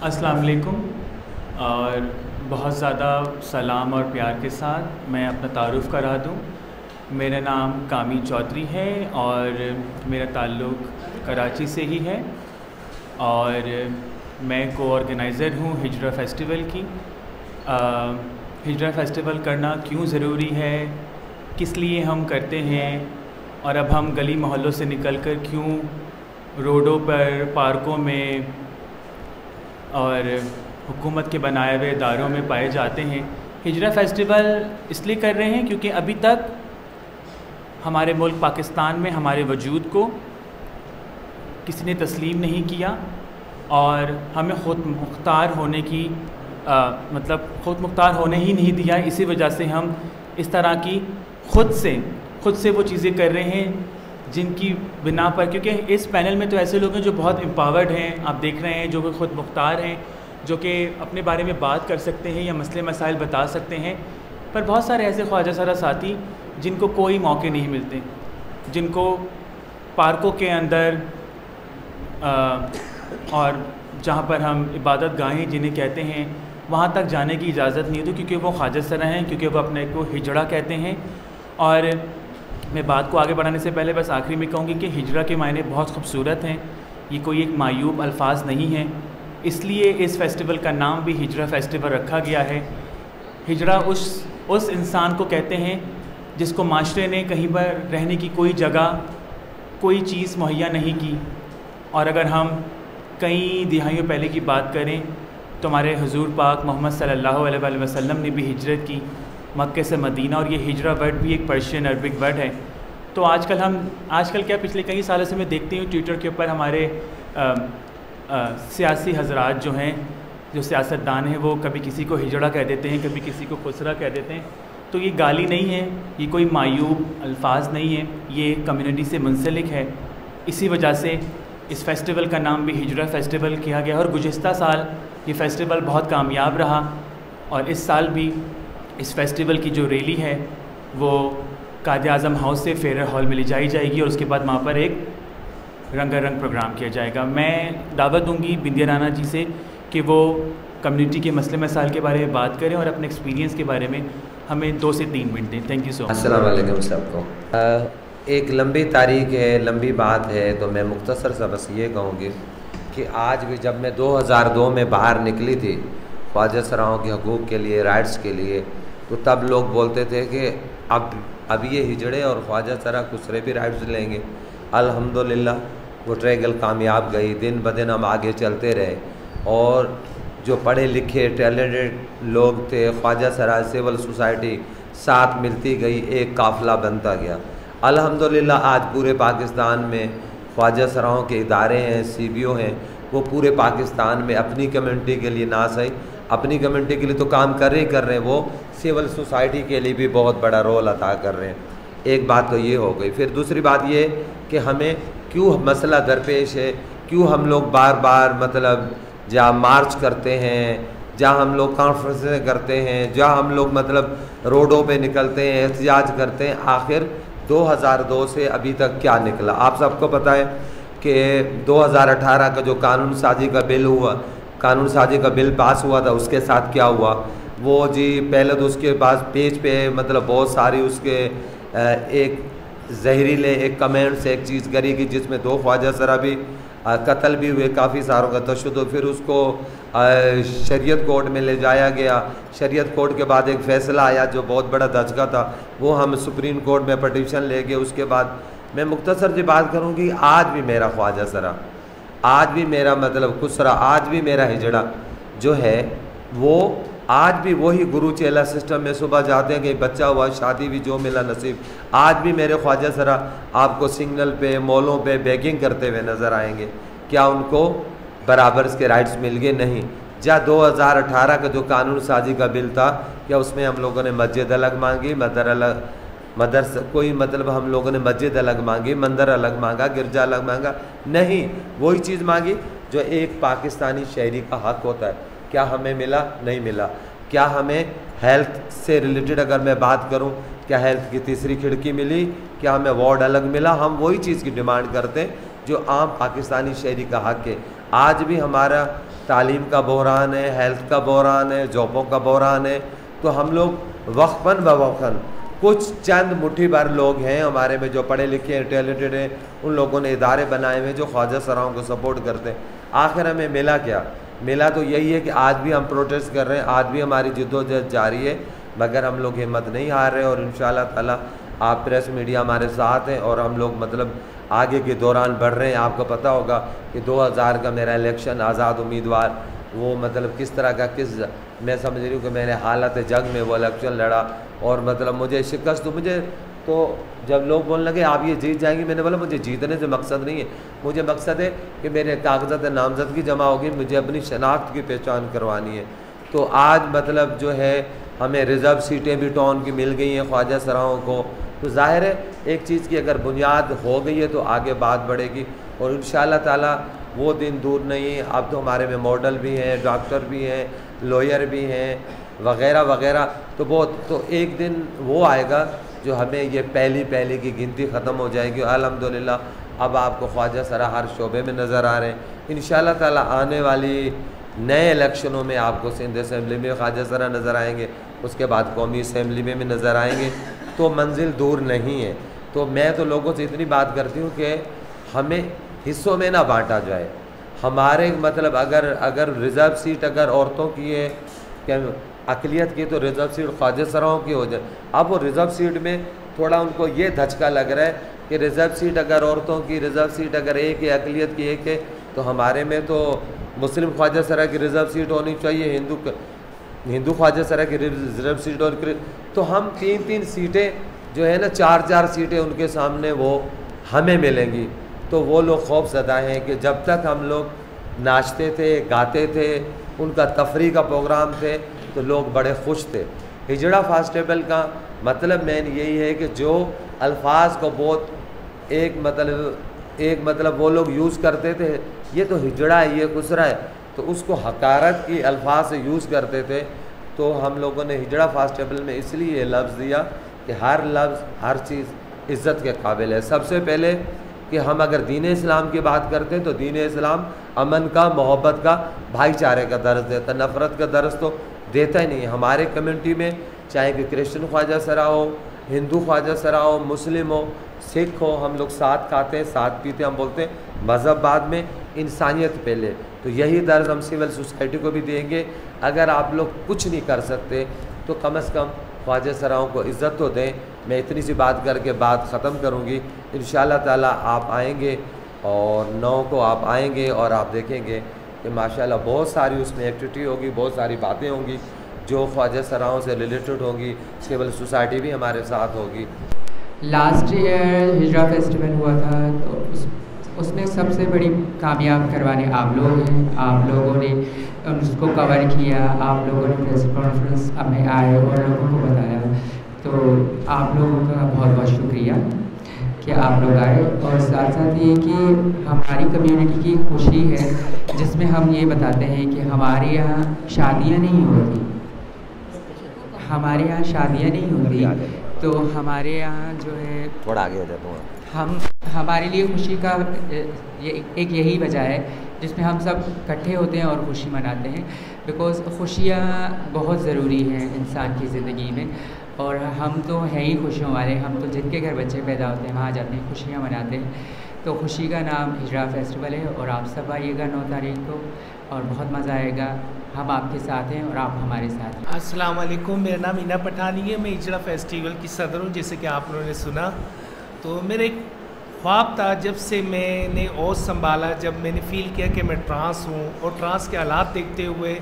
अस्सलाम वालेकुम। और बहुत ज़्यादा सलाम और प्यार के साथ मैं अपना तारुफ़ करा दूँ। मेरा नाम कामी चौधरी है और मेरा ताल्लुक़ कराची से ही है और मैं को-ऑर्गेनाइज़र हूँ हिजरा फ़ेस्टिवल की। हिजरा फ़ेस्टिवल करना क्यों ज़रूरी है, किस लिए हम करते हैं और अब हम गली मोहल्लों से निकलकर क्यों रोडों पर, पार्कों में और हुकूमत के बनाए हुए इदारों में पाए जाते हैं। हिजरा फ़ेस्टिवल इसलिए कर रहे हैं क्योंकि अभी तक हमारे मुल्क पाकिस्तान में हमारे वजूद को किसी ने तस्लीम नहीं किया और हमें ख़ुद मुख्तार होने की ख़ुद मुख्तार होने ही नहीं दिया। इसी वजह से हम इस तरह की ख़ुद से वो चीज़ें कर रहे हैं जिनकी बिना पर, क्योंकि इस पैनल में तो ऐसे लोग हैं जो बहुत एम्पावर्ड हैं, आप देख रहे हैं, जो कि ख़ुद मुख्तार हैं, जो कि अपने बारे में बात कर सकते हैं या मसले मसाइल बता सकते हैं। पर बहुत सारे ऐसे ख्वाजा सरा साथी जिनको कोई मौके नहीं मिलते, जिनको पार्कों के अंदर और जहाँ पर हम इबादत गाहें जिन्हें कहते हैं वहाँ तक जाने की इजाज़त नहीं होती, क्योंकि वो ख्वाजा सरा हैं, क्योंकि वो अपने को हिजड़ा कहते हैं। और मैं बात को आगे बढ़ाने से पहले बस आखिरी में कहूँगी कि हिजरा के मायने बहुत खूबसूरत हैं, ये कोई एक मायूब अल्फाज नहीं है, इसलिए इस फेस्टिवल का नाम भी हिजरा फ़ेस्टिवल रखा गया है। हिजरा उस इंसान को कहते हैं जिसको माशरे ने कहीं पर रहने की कोई जगह, कोई चीज़ मुहैया नहीं की। और अगर हम कई दिहाइयों पहले की बात करें तो हमारे हुज़ूर पाक मोहम्मद सल्लल्लाहु अलैहि वसल्लम ने भी हिजरत की मक्के से मदीना, और ये हिजरा वर्ड भी एक पर्शियन अरबिक वर्ड है। तो आजकल क्या पिछले कई सालों से मैं देखती हूँ ट्विटर के ऊपर हमारे सियासी हजरात जो हैं, जो सियासतदान हैं, वो कभी किसी को हिजड़ा कह देते हैं, कभी किसी को खुसरा कह देते हैं। तो ये गाली नहीं है, ये कोई मायूब अल्फाज नहीं है, ये कम्युनिटी से मुंसलिक है। इसी वजह से इस फेस्टिवल का नाम भी हिजरा फ़ेस्टिवल किया गया। और गुज़िश्ता साल ये फ़ेस्टिवल बहुत कामयाब रहा और इस साल भी इस फेस्टिवल की जो रैली है वो कायद-ए-आज़म हाउस से फेयर हॉल में ले जाई जाएगी और उसके बाद वहाँ पर एक रंगारंग प्रोग्राम किया जाएगा। मैं दावत दूंगी बिंदिया राना जी से कि वो कम्युनिटी के मसले मसाइल के बारे में बात करें और अपने एक्सपीरियंस के बारे में हमें 2 से 3 मिनट दें। Thank you so much. अस्सलाम वालेकुम सबको। एक लंबी तारीख है, लंबी बात है, तो मैं मुख्तसर सा बस ये कहूँगी कि आज भी जब मैं 2002 में बाहर निकली थी ख्वाजा सराओं के हकूक़ के लिए, राइट्स के लिए, तो तब लोग बोलते थे कि अब ये हिजड़े और ख्वाजा सरा खुसरे भी राइट्स लेंगे। अल्हम्दुलिल्लाह वो ट्रैगल कामयाब गई, दिन ब दिन हम आगे चलते रहे और जो पढ़े लिखे टैलेंटेड लोग थे, ख्वाजा सरा सिविल सोसाइटी साथ मिलती गई, एक काफ़िला बनता गया। अल्हम्दुलिल्लाह आज पूरे पाकिस्तान में ख्वाजा सराओं के इदारे हैं, CBO हैं, वो पूरे पाकिस्तान में अपनी कम्युनिटी के लिए ना सही, अपनी कम्युनिटी के लिए तो काम कर रहे हैं, वो सिविल सोसाइटी के लिए भी बहुत बड़ा रोल अदा कर रहे हैं। एक बात तो ये हो गई। फिर दूसरी बात ये कि हमें क्यों मसला दरपेश है, क्यों हम लोग बार बार जहाँ मार्च करते हैं, जहाँ हम लोग कॉन्फ्रेंसें करते हैं, जहाँ हम लोग रोडों पे निकलते हैं, एहतजाज करते हैं, आखिर 2002 से अभी तक क्या निकला? आप सबको पता है कि 2018 का जो कानून साजी का बिल पास हुआ था, उसके साथ क्या हुआ? वो जी पहले तो उसके पास पेज पे बहुत सारी उसके एक जहरीले एक कमेंट्स एक चीज़ करी कि जिसमें 2 ख्वाजा सरा भी कत्ल भी हुए, काफ़ी सारों का तशद्दुद। फिर उसको शरीयत कोर्ट में ले जाया गया। शरीयत कोर्ट के बाद एक फ़ैसला आया जो बहुत बड़ा धचका था, वो हम सुप्रीम कोर्ट में पटिशन ले गए। उसके बाद मैं मुख्तसर जी बात करूँगी, आज भी मेरा ख्वाजा सरा, आज भी मेरा खुसरा, आज भी मेरा हिजड़ा जो है वो आज भी वही गुरु चेला सिस्टम में सुबह जाते हैं कि बच्चा हुआ, शादी भी जो मिला नसीब। आज भी मेरे ख्वाजा सरा आपको सिग्नल पे, मॉलों पे बेगिंग करते हुए नज़र आएंगे। क्या उनको बराबर के राइट्स मिल गए? नहीं। जहाँ 2018 का जो कानून साजी का बिल था, क्या उसमें हम लोगों ने मस्जिद अलग मांगी, हम लोगों ने मस्जिद अलग मांगी, मंदिर अलग मांगा, गिरजा अलग मांगा? नहीं, वही चीज़ मांगी जो एक पाकिस्तानी शहरी का हक होता है। क्या हमें मिला? नहीं मिला। क्या हमें हेल्थ से रिलेटेड अगर मैं बात करूं, क्या हेल्थ की तीसरी खिड़की मिली? क्या हमें वार्ड अलग मिला? हम वही चीज़ की डिमांड करते हैं जो आम पाकिस्तानी शहरी का हक़ है। आज भी हमारा तालीम का बहरान है, हेल्थ का बहरान है, जॉबों का बहरान है। तो हम लोग वक्फ़न बवक्फ़न कुछ चंद मुट्ठी भर लोग हैं हमारे में जो पढ़े लिखे हैं, टैलेंटेड हैं, उन लोगों ने इदारे बनाए हुए जो ख्वाजा सराओं को सपोर्ट करते हैं। आखिर हमें मिला क्या? मिला तो यही है कि आज भी हम प्रोटेस्ट कर रहे हैं, आज भी हमारी जद्दोजहद जारी है, मगर हम लोग हिम्मत नहीं हार रहे। और इंशाअल्लाह ताला आप प्रेस मीडिया हमारे साथ हैं और हम लोग मतलब आगे के दौरान बढ़ रहे हैं। आपको पता होगा कि 2000 का मेरा इलेक्शन आज़ाद उम्मीदवार वो मतलब किस तरह का मैं समझ रही हूँ कि मैंने हालत जंग में वो इलेक्शन लड़ा और मतलब मुझे शिकस्त तो जब लोग बोलने लगे आप ये जीत जाएंगे, मैंने बोला मुझे जीतने से मकसद नहीं है, मुझे मकसद है कि मेरे कागजात नामजदगी जमा होगी, मुझे अपनी शनाख्त की पहचान करवानी है। तो आज मतलब जो है हमें रिज़र्व सीटें भी टाउन की मिल गई हैं ख्वाजा सराओं को। तो ज़ाहिर है एक चीज़ की अगर बुनियाद हो गई है तो आगे बात बढ़ेगी और इंशाअल्लाह ताला वो दिन दूर नहीं है। अब तो हमारे में मॉडल भी हैं, डॉक्टर भी हैं, लॉयर भी हैं वग़ैरह वग़ैरह। तो एक दिन वो आएगा जो हमें ये पहली की गिनती ख़त्म हो जाएगी। अल्हम्दुलिल्लाह अब आपको ख्वाजा सरा हर शोबे में नज़र आ रहे हैं। इंशाअल्लाह ताला आने वाली नए इलेक्शनों में आपको सिंध असम्बली में ख्वाजा सरा नज़र आएंगे, उसके बाद कौमी असम्बली में भी नज़र आएंगे। तो मंजिल दूर नहीं है। तो मैं तो लोगों से इतनी बात करती हूँ कि हमें हिस्सों में ना बांटा जाए। हमारे मतलब अगर रिज़र्व सीट अगर औरतों की है क्या अक़लियत की, तो रिज़र्व सीट ख्वाजा सराओं की हो जाए। अब वो रिज़र्व सीट में थोड़ा उनको ये धचका लग रहा है कि रिज़र्व सीट अगर औरतों की, रिज़र्व सीट अगर एक है, अक़लियत की एक है, तो हमारे में तो मुस्लिम ख्वाजा सरा की रिज़र्व सीट होनी चाहिए, हिंदू ख्वाजा सरा की रिज़र्व सीट और तो हम 3-3 सीटें जो है ना 4-4 सीटें उनके सामने वो हमें मिलेंगी। तो वो लोग खौफज़दा हैं कि जब तक हम लोग नाचते थे, गाते थे, उनका तफरीह का प्रोग्राम थे तो लोग बड़े खुश थे। हिजड़ा फेस्टिवल का मतलब मेन यही है कि जो अल्फाज को बहुत एक मतलब वो लोग यूज़ करते थे, ये तो हिजड़ा है, ये खुसरा है, तो उसको हकारत की अल्फाज से यूज़ करते थे। तो हम लोगों ने हिजड़ा फेस्टिवल में इसलिए ये लफ्ज़ दिया कि हर लफ्ज़ हर चीज़ इज़्ज़त के काबिल है। सबसे पहले कि हम अगर दीन इस्लाम की बात करते हैं तो दीन इस्लाम अमन का, मोहब्बत का, भाईचारे का दर्स देता, नफ़रत का दर्स तो देता ही नहीं। हमारे कम्युनिटी में चाहे कि क्रिश्चियन ख्वाजा सरा हो, हिंदू ख्वाजा सरा हो, मुस्लिम हो, सिख हो, हम लोग साथ खाते हैं, साथ पीते हैं। हम बोलते हैं मज़हब बाद में, इंसानियत पहले। तो यही दर्ज हम सिविल सोसाइटी को भी देंगे। अगर आप लोग कुछ नहीं कर सकते तो कम से कम ख्वाजा सराओं को इज़्ज़त तो दें। मैं इतनी सी बात करके बात ख़त्म करूँगी। इंशाअल्लाह ताला आप आएंगे और 9 को आप आएंगे और आप देखेंगे कि माशाल्लाह बहुत सारी उसमें एक्टिविटी होगी, बहुत सारी बातें होंगी जो ख्वाजा सराओं से रिलेटेड होंगी। सिविल सोसाइटी भी हमारे साथ होगी। लास्ट ईयर हिजड़ा फेस्टिवल हुआ था तो उसमें सबसे बड़ी कामयाब करवाने आप लोग हैं। आप लोगों ने उसको कवर किया, आप लोगों ने प्रेस कॉन्फ्रेंस में आए और लोगों को बताया, तो आप लोगों का बहुत बहुत शुक्रिया कि आप लोग आए। और साथ साथ ये कि हमारी कम्युनिटी की खुशी है जिसमें हम ये बताते हैं कि हमारे यहाँ शादियाँ नहीं होती, तो हमारे यहाँ जो है थोड़ा आगे हो जाता हूँ। हमारे लिए खुशी का यही वजह है जिसमें हम सब इकट्ठे होते हैं और खुशी मनाते हैं। बिकॉज़ खुशियाँ बहुत ज़रूरी हैं इंसान की ज़िंदगी में, और हम तो हैं ही खुशियों वाले। हम तो जिनके घर बच्चे पैदा होते हैं वहाँ जाते हैं, खुशियाँ मनाते हैं। तो खुशी का नाम हिजड़ा फेस्टिवल है और आप सब आइएगा 9 तारीख को और बहुत मज़ा आएगा। हम आपके साथ हैं और आप हमारे साथ हैं। अस्सलाम वालेकुम, मेरा नाम इना पठानी है, मैं हिजड़ा फेस्टिवल की सदर हूँ। जैसे कि आप लोगों ने सुना, तो मेरा एक ख्वाब था जब से मैंने ओज संभाला, जब मैंने फ़ील किया कि मैं ट्रांस हूँ और ट्रांस के हालात देखते हुए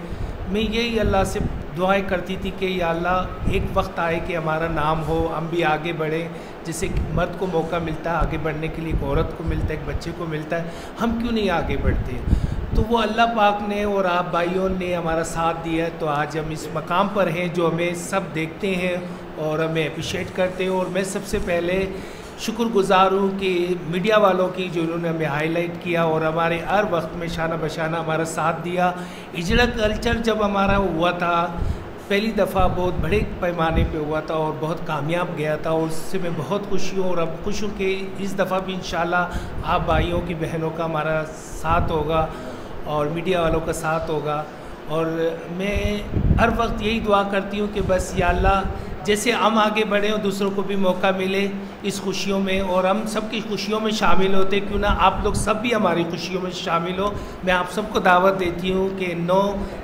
मैं यही अल्लाह से दुआएं करती थी कि या अल्लाह एक वक्त आए कि हमारा नाम हो, हम भी आगे बढ़ें। जैसे मर्द को मौका मिलता है आगे बढ़ने के लिए, एक औरत को मिलता है, एक बच्चे को मिलता है, हम क्यों नहीं आगे बढ़ते? तो वो अल्लाह पाक ने और आप भाइयों ने हमारा साथ दिया, तो आज हम इस मकाम पर हैं जो हमें सब देखते हैं और हमें अप्रिशिएट करते हैं। और मैं सबसे पहले शुक्रगुज़ार हूँ कि मीडिया वालों की जो उन्होंने हमें हाईलाइट किया और हमारे हर वक्त में शाना बशाना हमारा साथ दिया। हिजड़ा कल्चर जब हमारा हुआ था पहली दफ़ा बहुत बड़े पैमाने पे हुआ था और बहुत कामयाब गया था, और उससे मैं बहुत खुश हूँ। और अब खुश हूँ कि इस दफ़ा भी इंशाल्लाह आप भाइयों की बहनों का हमारा साथ होगा और मीडिया वालों का साथ होगा। और मैं हर वक्त यही दुआ करती हूँ कि बस या अल्लाह जैसे हम आगे बढ़ें और दूसरों को भी मौका मिले इस खुशियों में, और हम सबकी खुशियों में शामिल होते, क्यों ना आप लोग सब भी हमारी खुशियों में शामिल हो। मैं आप सबको दावत देती हूँ कि 9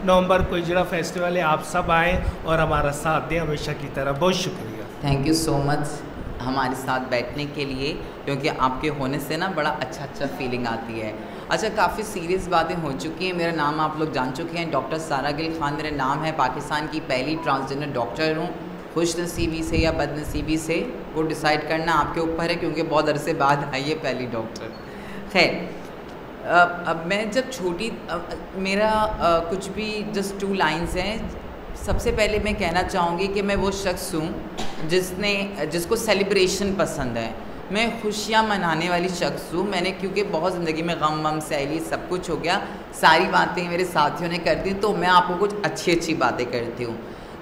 नवंबर को हिजड़ा फेस्टिवल है, आप सब आएँ और हमारा साथ दें हमेशा की तरह। बहुत शुक्रिया। थैंक यू सो मच हमारे साथ बैठने के लिए, क्योंकि आपके होने से ना बड़ा अच्छा फीलिंग आती है। अच्छा, काफ़ी सीरियस बातें हो चुकी हैं। मेरा नाम आप लोग जान चुके हैं, डॉक्टर सारा गिल खान मेरा नाम है। पाकिस्तान की पहली ट्रांसजेंडर डॉक्टर हूँ। खुशनसीबी से या बदनसीबी से वो डिसाइड करना आपके ऊपर है, क्योंकि बहुत अरसे बाद आई है पहली डॉक्टर। खैर, अब मैं जब छोटी मेरा कुछ भी जस्ट 2 लाइन्स हैं। सबसे पहले मैं कहना चाहूँगी कि मैं वो शख्स हूँ जिसको सेलिब्रेशन पसंद है। मैं खुशियाँ मनाने वाली शख्स हूँ। मैंने क्योंकि बहुत ज़िंदगी में गम वम सैली सब कुछ हो गया, सारी बातें मेरे साथियों ने कर दी, तो मैं आपको कुछ अच्छी बातें करती हूँ।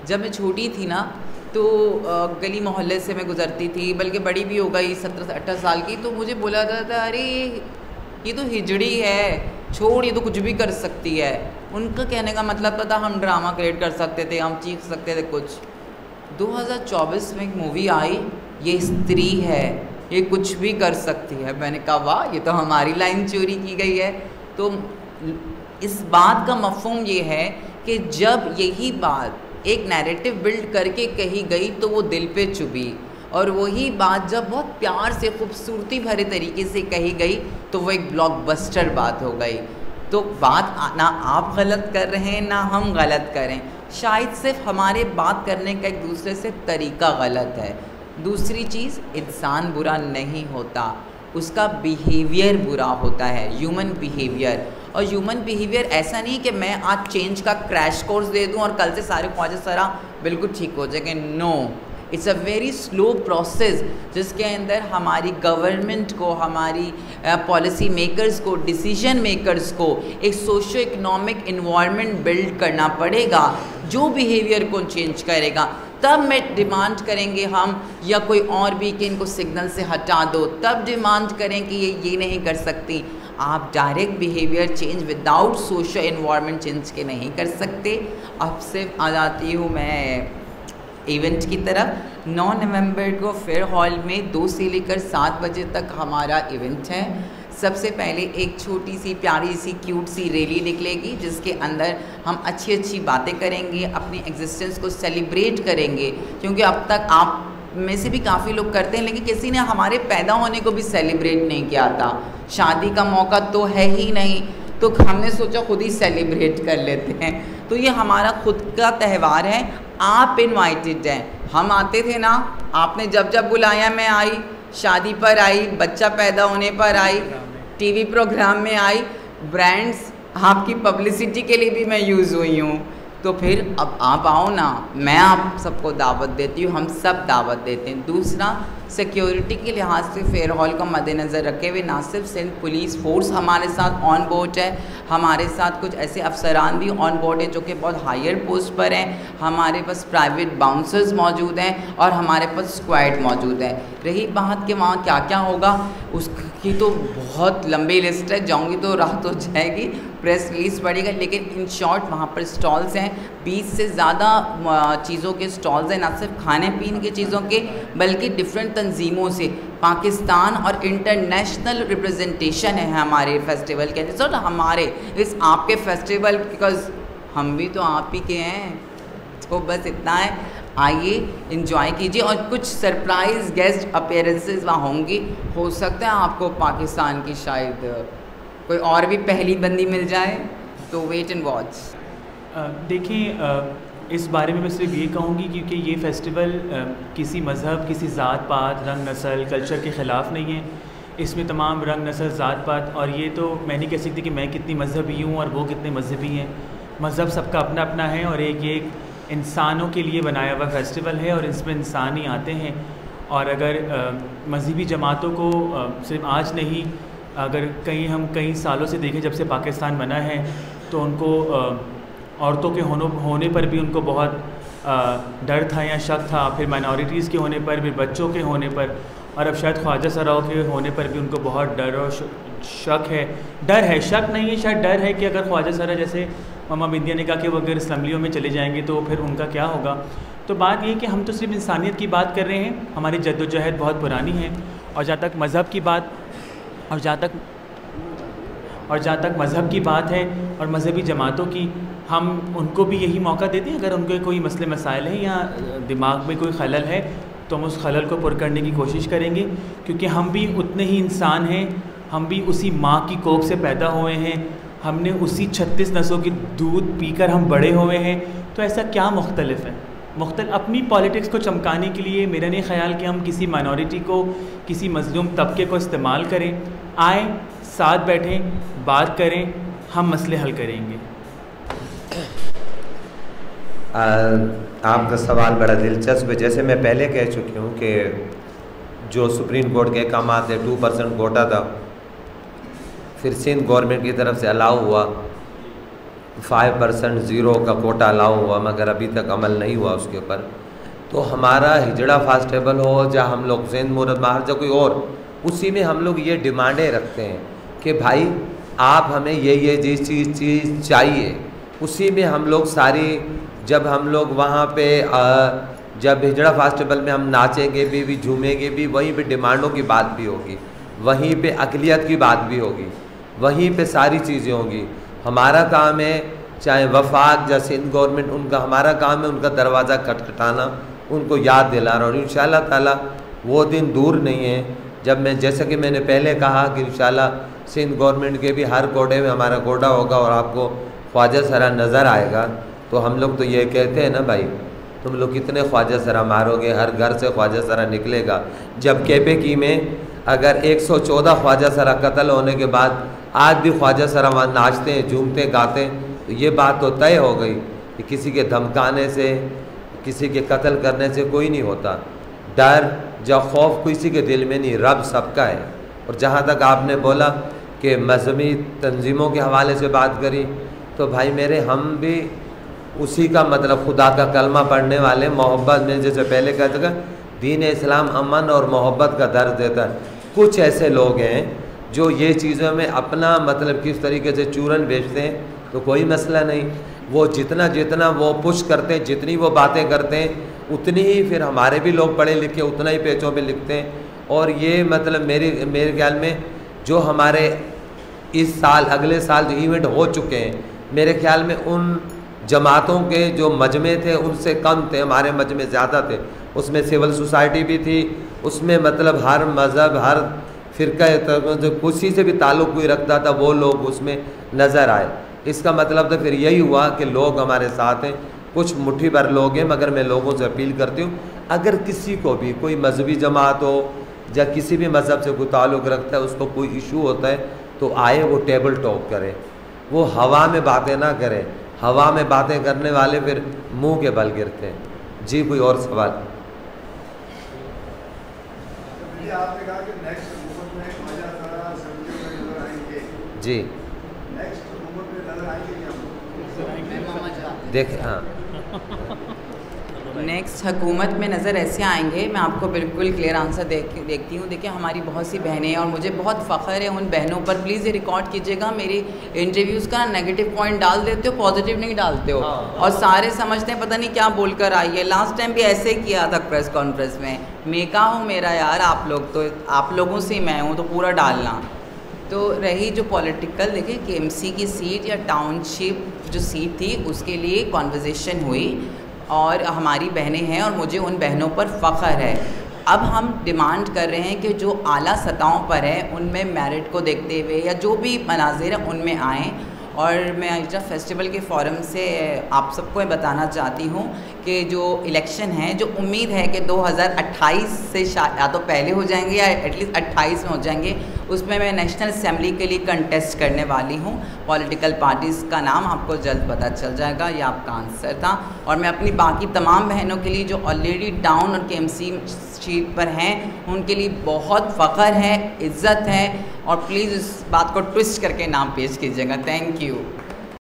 जब मैं छोटी थी ना, तो गली मोहल्ले से मैं गुज़रती थी, बल्कि बड़ी भी हो गई 17 से 18 साल की, तो मुझे बोला जाता था, अरे ये तो हिजड़ी है, छोड़, ये तो कुछ भी कर सकती है। उनका कहने का मतलब था हम ड्रामा क्रिएट कर सकते थे, हम चीख सकते थे कुछ। 2024 में एक मूवी आई, ये स्त्री है, ये कुछ भी कर सकती है। मैंने कहा वाह, ये तो हमारी लाइन चोरी की गई है। तो इस बात का मफ़हूम ये है कि जब यही बात एक नैरेटिव बिल्ड करके कही गई तो वो दिल पे चुभी, और वही बात जब बहुत प्यार से खूबसूरती भरे तरीके से कही गई तो वो एक ब्लॉकबस्टर बात हो गई। तो बात ना आप गलत कर रहे हैं ना हम गलत करें, शायद सिर्फ हमारे बात करने का एक दूसरे से तरीका गलत है। दूसरी चीज़, इंसान बुरा नहीं होता, उसका बिहेवियर बुरा होता है, ह्यूमन बिहेवियर। और ह्यूमन बिहेवियर ऐसा नहीं कि मैं आज चेंज का क्रैश कोर्स दे दूं और कल से सारे ख्वाजा सरा बिल्कुल ठीक हो जाएंगे। No, it's a very slow process, जिसके अंदर हमारी गवर्नमेंट को, हमारी पॉलिसी मेकर्स को, डिसीजन मेकर्स को एक सोशो इकोनॉमिक इन्वायरमेंट बिल्ड करना पड़ेगा जो बिहेवियर को चेंज करेगा। तब मैं डिमांड करेंगे हम, या कोई और भी कि इनको सिग्नल से हटा दो, तब डिमांड करें कि ये नहीं कर सकती। आप direct behaviour change without social environment change के नहीं कर सकते। अब से आ जाती हूँ मैं इवेंट की तरफ। 9 नवंबर को फेयर हॉल में 2 से लेकर 7 बजे तक हमारा इवेंट है। सबसे पहले एक छोटी सी प्यारी सी क्यूट सी रैली निकलेगी, जिसके अंदर हम अच्छी बातें करेंगे, अपनी एग्जिस्टेंस को सेलिब्रेट करेंगे, क्योंकि अब तक आप में से भी काफ़ी लोग करते हैं, लेकिन किसी ने हमारे पैदा होने को भी सेलिब्रेट नहीं किया था। शादी का मौका तो है ही नहीं, तो हमने सोचा खुद ही सेलिब्रेट कर लेते हैं। तो ये हमारा खुद का त्यौहार है। आप इनवाइटेड हैं, हम आते थे ना, आपने जब जब बुलाया मैं आई, शादी पर आई, बच्चा पैदा होने पर आई, टीवी प्रोग्राम में आई, ब्रांड्स आपकी पब्लिसिटी के लिए भी मैं यूज़ हुई हूँ। तो फिर अब आप आओ ना, मैं आप सबको दावत देती हूँ, हम सब दावत देते हैं। दूसरा, सिक्योरिटी के लिहाज से फेयर हॉल का मद्देनज़र रखे हुए ना सिर्फ सिंध पुलिस फोर्स हमारे साथ ऑन बोर्ड है, हमारे साथ कुछ ऐसे अफसरान भी ऑन बोर्ड हैं जो कि बहुत हायर पोस्ट पर हैं। हमारे पास प्राइवेट बाउंसर्स मौजूद हैं और हमारे पास स्क्वाड मौजूद है। रही बात कि वहाँ क्या क्या होगा, उसकी तो बहुत लंबी लिस्ट है, जाऊँगी तो रात हो जाएगी, प्रेस रिलीज़ पड़ेगा। लेकिन इन शॉर्ट वहाँ पर स्टॉल्स हैं, 20 से ज़्यादा चीज़ों के स्टॉल्स हैं, ना सिर्फ खाने पीने की चीज़ों के बल्कि डिफरेंट तंजीमों से पाकिस्तान और इंटरनेशनल रिप्रेजेंटेशन है हमारे फेस्टिवल के। सो हमारे इस आपके फेस्टिवल, बिकॉज हम भी तो आप ही के हैं। तो बस इतना है, आइए इंजॉय कीजिए और कुछ सरप्राइज़ गेस्ट अपीयरेंसेस वहाँ होंगी। हो सकता है आपको पाकिस्तान की शायद कोई और भी पहली बंदी मिल जाए, तो वेट एंड वॉच। देखिए, इस बारे में मैं सिर्फ ये कहूँगी क्योंकि ये फेस्टिवल किसी मज़हब, किसी ज़ात पात, रंग नस्ल, कल्चर के ख़िलाफ़ नहीं है। इसमें तमाम रंग नस्ल, ज़ात पात, और ये तो मैं नहीं कह सकती कि मैं कितनी मजहबी हूँ और वो कितने मजहबी हैं। मज़हब सबका अपना अपना है और एक इंसानों के लिए बनाया हुआ फेस्टिवल है और इसमें इंसान ही आते हैं। और अगर मज़हबी जमातों को सिर्फ आज नहीं, अगर हम कई सालों से देखें जब से पाकिस्तान बना है, तो उनको औरतों के होने पर भी उनको बहुत डर था या शक था, फिर माइनॉरिटीज़ के होने पर, फिर बच्चों के होने पर, और अब शायद ख्वाजा सराओं के होने पर भी उनको बहुत डर और शक है। डर है, शक नहीं है, शायद डर है कि अगर ख्वाजा सरा जैसे ममा बिंदिया ने कहा कि वो अगर असम्बलियों में चले जाएंगे तो फिर उनका क्या होगा। तो बात ये कि हम तो सिर्फ इंसानियत की बात कर रहे हैं, हमारी जद्दोजहद बहुत पुरानी है। और जहाँ तक मज़हब की बात मज़हब की बात है और मज़हबी जमातों की, हम उनको भी यही मौका देते हैं। अगर उनके कोई मसले मसाइल हैं या दिमाग में कोई खलल है तो हम उस खलल को पुर करने की कोशिश करेंगे, क्योंकि हम भी उतने ही इंसान हैं, हम भी उसी माँ की कोख से पैदा हुए हैं, हमने उसी 36 नसों की दूध पीकर हम बड़े हुए हैं। तो ऐसा क्या मुख्तलिफ है? अपनी पॉलिटिक्स को चमकाने के लिए मेरा नहीं ख्याल कि हम किसी माइनॉरिटी को, किसी मजलूम तबके को इस्तेमाल करें। आए, साथ बैठें, बात करें, हम मसले हल करेंगे। आपका सवाल बड़ा दिलचस्प है। जैसे मैं पहले कह चुकी हूँ कि जो सुप्रीम कोर्ट के अहकाम थे 2% कोटा था, फिर सिंध गवर्नमेंट की तरफ से अलाउ हुआ 5% ज़ीरो का कोटा अलाउ हुआ, मगर अभी तक अमल नहीं हुआ उसके ऊपर। तो हमारा हिजड़ा फेस्टिवल हो, या हम लोग सिंध मुहर्रम बाहर या कोई और, उसी में हम लोग ये डिमांडें रखते हैं कि भाई आप हमें ये चीज़ चाहिए। उसी में हम लोग सारी, जब हम लोग वहाँ पे जब हिजड़ा फेस्टिवल में हम नाचेंगे भी झूमेंगे भी, वहीं पे डिमांडों की बात भी होगी, वहीं पे अक़लियत की बात भी होगी, वहीं पे सारी चीज़ें होंगी। हमारा काम है, चाहे वफाक या सिंध गवर्नमेंट, उनका हमारा काम है उनका दरवाज़ा खटखटाना, उनको याद दिलाना। और इंशाअल्लाह ताला वो दिन दूर नहीं है जब मैं, जैसा कि मैंने पहले कहा कि इंशाअल्लाह सिंध गवर्नमेंट के भी हर कोटे में हमारा कोटा होगा और आपको ख्वाजा सरा नज़र आएगा। तो हम लोग तो ये कहते हैं ना भाई, तुम लोग कितने ख्वाजा सरा मारोगे, हर घर से ख्वाजा सरा निकलेगा। जब केपेकी में अगर 114 ख्वाजा सरा कत्ल होने के बाद आज भी ख्वाजा सरा वहाँ नाचते हैं, झूमते गाते हैं, तो ये बात तो तय हो गई कि किसी के धमकाने से, किसी के कत्ल करने से कोई नहीं होता। डर या खौफ किसी के दिल में नहीं, रब सबका है। और जहाँ तक आपने बोला कि मजहबी तंजीमों के हवाले से बात करी, तो भाई मेरे हम भी उसी का मतलब खुदा का कलमा पढ़ने वाले, मोहब्बत में, जैसे पहले कहते थे दीन इस्लाम अमन और मोहब्बत का दर्द देता है। कुछ ऐसे लोग हैं जो ये चीज़ों में अपना मतलब किस तरीके से चूरन बेचते हैं, तो कोई मसला नहीं, वो जितना वो पुश करते हैं, जितनी वो बातें करते हैं, उतनी ही फिर हमारे भी लोग पढ़े लिखे उतना ही पेचों पे लिखते हैं। और ये मतलब मेरे ख्याल में जो हमारे इस साल, अगले साल जो इवेंट हो चुके हैं, मेरे ख्याल में उन जमातों के जो मजमे थे उनसे कम थे, हमारे मजमे ज़्यादा थे। उसमें सिविल सोसाइटी भी थी, उसमें मतलब हर मज़हब, हर फ़िरका जो किसी से भी ताल्लुक़ कोई रखता था वो लोग उसमें नज़र आए। इसका मतलब तो फिर यही हुआ कि लोग हमारे साथ हैं, कुछ मुट्ठी भर लोग हैं। मगर मैं लोगों से अपील करती हूँ, अगर किसी को भी कोई मजहबी जमात हो या किसी भी मज़हब से कोई ताल्लुक़ रखता है, उसको कोई इशू होता है, तो आए वो टेबल टॉक करे, वो हवा में बातें ना करें। हवा में बातें करने वाले फिर मुंह के बल गिरते हैं। जी कोई और सवाल? आपने कहा कि नेक्स्ट हुकूमत में ख्वाजा सरा असम्बलियों में नजर आएंगे। जी नेक्स्ट हुकूमत में नजर आएंगे क्या? देख, हाँ, नेक्स्ट हुकूमत में नज़र ऐसे आएंगे, मैं आपको बिल्कुल क्लियर आंसर देखती हूँ। देखिए हमारी बहुत सी बहनें हैं और मुझे बहुत फ़ख्र है उन बहनों पर। प्लीज़ ये रिकॉर्ड कीजिएगा, मेरी इंटरव्यूज़ का नेगेटिव पॉइंट डाल देते हो, पॉजिटिव नहीं डालते हो। और सारे समझते हैं पता नहीं क्या बोलकर आई है। लास्ट टाइम भी ऐसे ही किया था प्रेस कॉन्फ्रेंस में। मेका हूँ मेरा यार, आप लोग तो, आप लोगों से मैं हूँ, तो पूरा डालना। तो रही जो पॉलिटिकल, देखिए KMC की सीट या टाउनशिप जो सीट थी उसके लिए कॉन्वर्जेसन हुई और हमारी बहनें हैं और मुझे उन बहनों पर फ़ख्र है। अब हम डिमांड कर रहे हैं कि जो आला सतहों पर है उनमें मेरिट को देखते हुए या जो भी मनाज़िर है उनमें आएँ। और मैं हिजड़ा फेस्टिवल के फोरम से आप सबको बताना चाहती हूँ कि जो इलेक्शन है, जो उम्मीद है कि 2028 से या तो पहले हो जाएंगे या एटलीस्ट 28 में हो जाएंगे, उसमें मैं नेशनल असेंबली के लिए कंटेस्ट करने वाली हूँ। पॉलिटिकल पार्टीज़ का नाम आपको जल्द पता चल जाएगा, ये आपका आंसर था। और मैं अपनी बाकी तमाम बहनों के लिए जो ऑलरेडी डाउन और KMC शीट पर हैं उनके लिए बहुत फ़ख्र है, इज़्ज़त है। और प्लीज़ इस बात को ट्विस्ट करके नाम पेश कीजिएगा। Thank you.